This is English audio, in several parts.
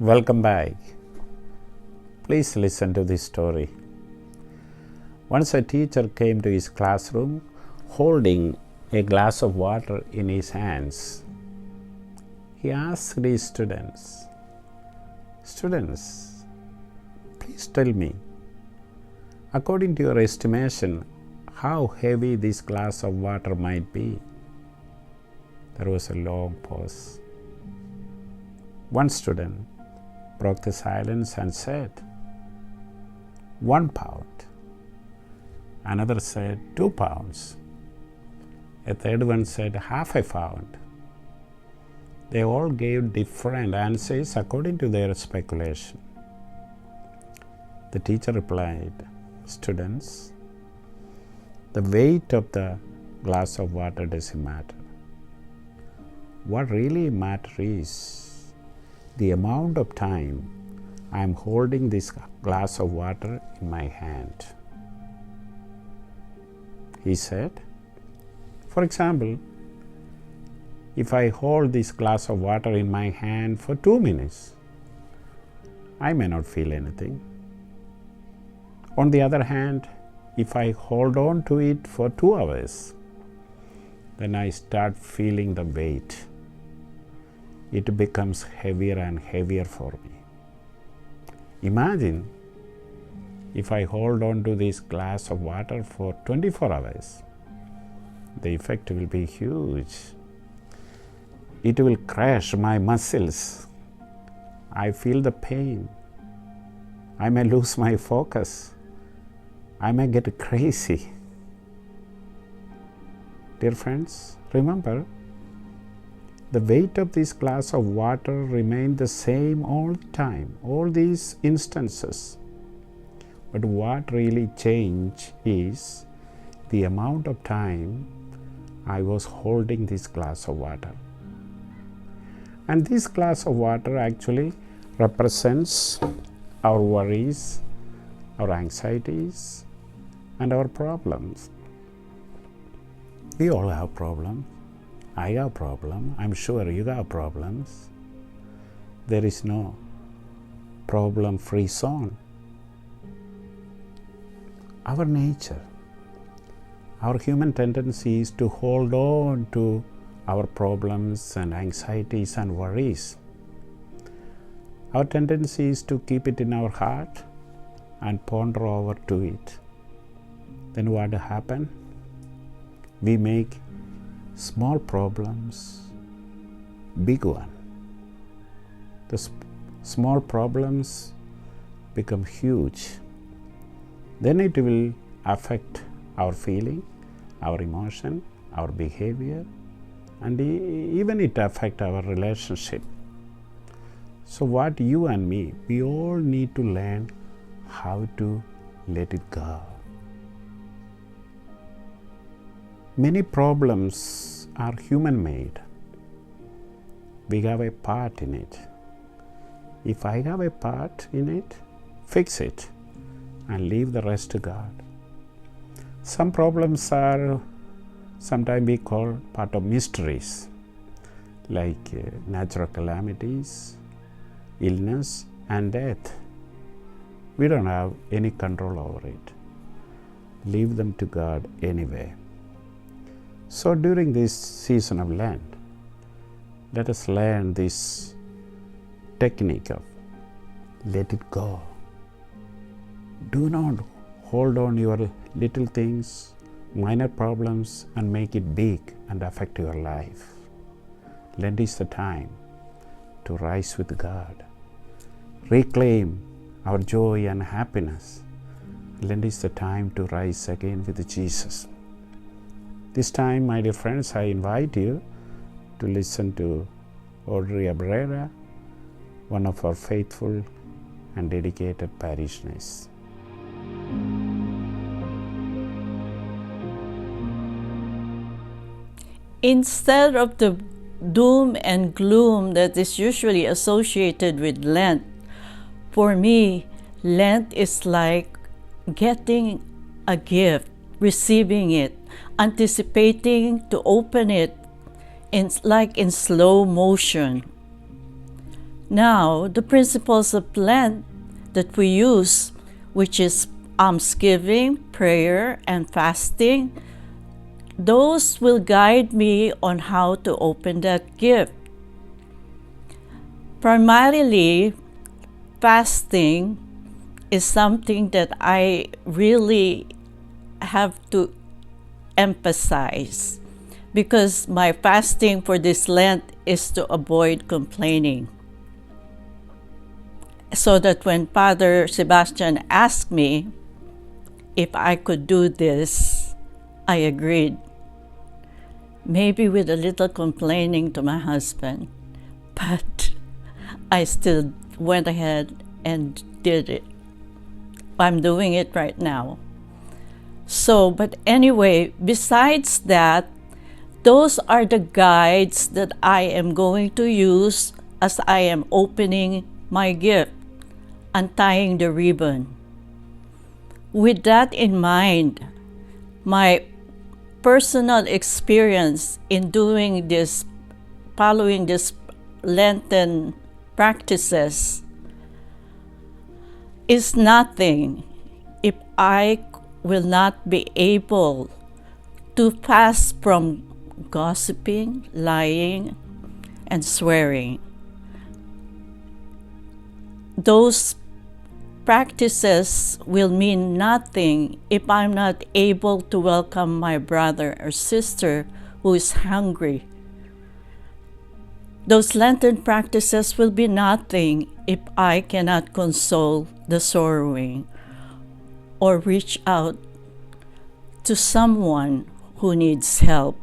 Welcome back. Please listen to this story. Once a teacher came to his classroom holding a glass of water in his hands. He asked his students, please tell me, according to your estimation, how heavy this glass of water might be?" There was a long pause. One student broke the silence and said, 1 pound. Another said 2 pounds. A third one said half a pound. They all gave different answers according to their speculation. The teacher replied, "Students, the weight of the glass of water doesn't matter. What really matters is the amount of time I am holding this glass of water in my hand." He said, "For example, if I hold this glass of water in my hand for 2 minutes, I may not feel anything. On the other hand, if I hold on to it for 2 hours, then I start feeling the weight. It becomes heavier and heavier for me. Imagine if I hold on to this glass of water for 24 hours. The effect will be huge. It will crush my muscles. I feel the pain. I may lose my focus. I may get crazy." Dear friends, remember, the weight of this glass of water remained the same all the time, all these instances. But what really changed is the amount of time I was holding this glass of water. And this glass of water actually represents our worries, our anxieties, and our problems. We all have problems. I have problems. I'm sure you have problems. There is no problem-free zone. Our nature, our human tendency is to hold on to our problems and anxieties and worries. Our tendency is to keep it in our heart and ponder over to it. Then what happens? We make small problems big one. The small problems become huge. Then it will affect our feeling, our emotion, our behavior, and even it affect our relationship. So what you and me, we all need to learn how to let it go. Many problems are human-made. We have a part in it. If I have a part in it, fix it and leave the rest to God. Some problems are sometimes we call part of mysteries, like natural calamities, illness, and death. We don't have any control over it. Leave them to God anyway. So during this season of Lent, let us learn this technique of let it go. Do not hold on your little things, minor problems, and make it big and affect your life. Lent is the time to rise with God, reclaim our joy and happiness. Lent is the time to rise again with Jesus. This time, my dear friends, I invite you to listen to Audrey Abrera, one of our faithful and dedicated parishioners. Instead of the doom and gloom that is usually associated with Lent, for me, Lent is like getting a gift, receiving it, anticipating to open it, like in slow motion. Now, the principles of Lent that we use, which is almsgiving, prayer, and fasting, those will guide me on how to open that gift. Primarily, fasting is something that I really have to emphasize, because my fasting for this Lent is to avoid complaining. So that when Father Sebastian asked me if I could do this, I agreed. Maybe with a little complaining to my husband, but I still went ahead and did it. I'm doing it right now. So, but anyway, besides that, those are the guides that I am going to use as I am opening my gift, untying the ribbon. With that in mind, my personal experience in doing this, following this Lenten practices, is nothing if I will not be able to fast from gossiping, lying, and swearing. Those practices will mean nothing if I'm not able to welcome my brother or sister who is hungry. Those Lenten practices will be nothing if I cannot console the sorrowing or reach out to someone who needs help.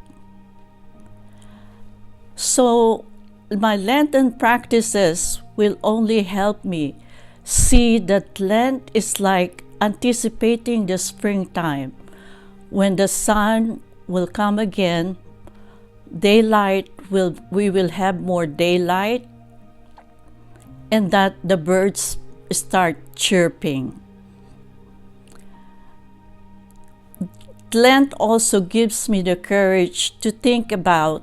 So my Lenten practices will only help me see that Lent is like anticipating the springtime, when the sun will come again, we will have more daylight, and that the birds start chirping. Lent also gives me the courage to think about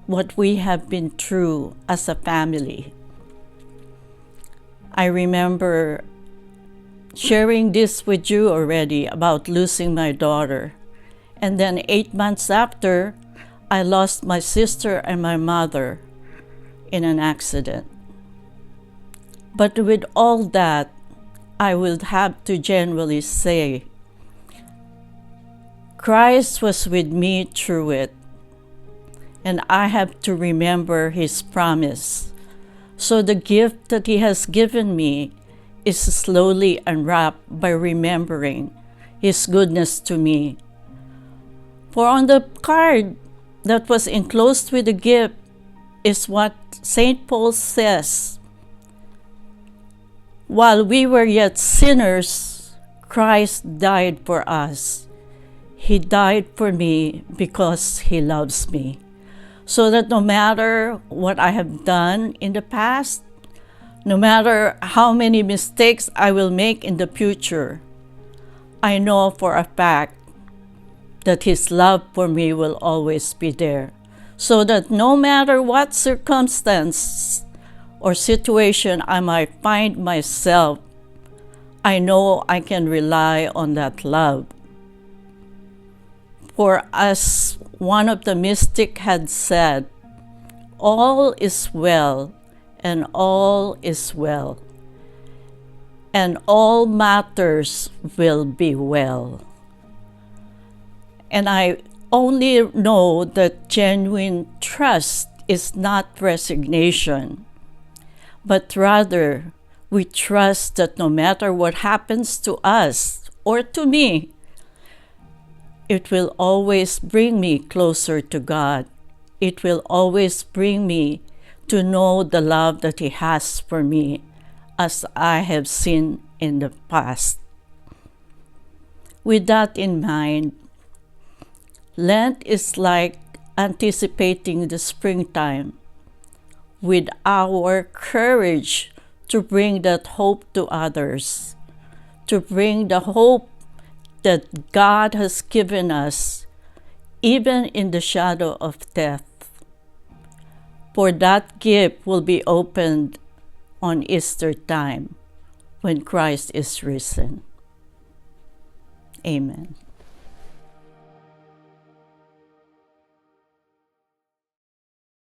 what we have been through as a family. I remember sharing this with you already about losing my daughter. And then 8 months after, I lost my sister and my mother in an accident. But with all that, I would have to genuinely say, Christ was with me through it. And I have to remember His promise. So the gift that He has given me is slowly unwrapped by remembering His goodness to me. For on the card that was enclosed with the gift is what St. Paul says, "While we were yet sinners, Christ died for us. He died for me because He loves me." So that no matter what I have done in the past, no matter how many mistakes I will make in the future, I know for a fact that His love for me will always be there. So that no matter what circumstance or situation I might find myself, I know I can rely on that love. For as one of the mystics had said, all is well, and all is well, and all matters will be well. And I only know that genuine trust is not resignation, but rather we trust that no matter what happens to us or to me, it will always bring me closer to God. It will always bring me to know the love that He has for me, as I have seen in the past. With that in mind, Lent is like anticipating the springtime with our courage to bring that hope to others, to bring the hope that God has given us, even in the shadow of death. For that gift will be opened on Easter time when Christ is risen. Amen.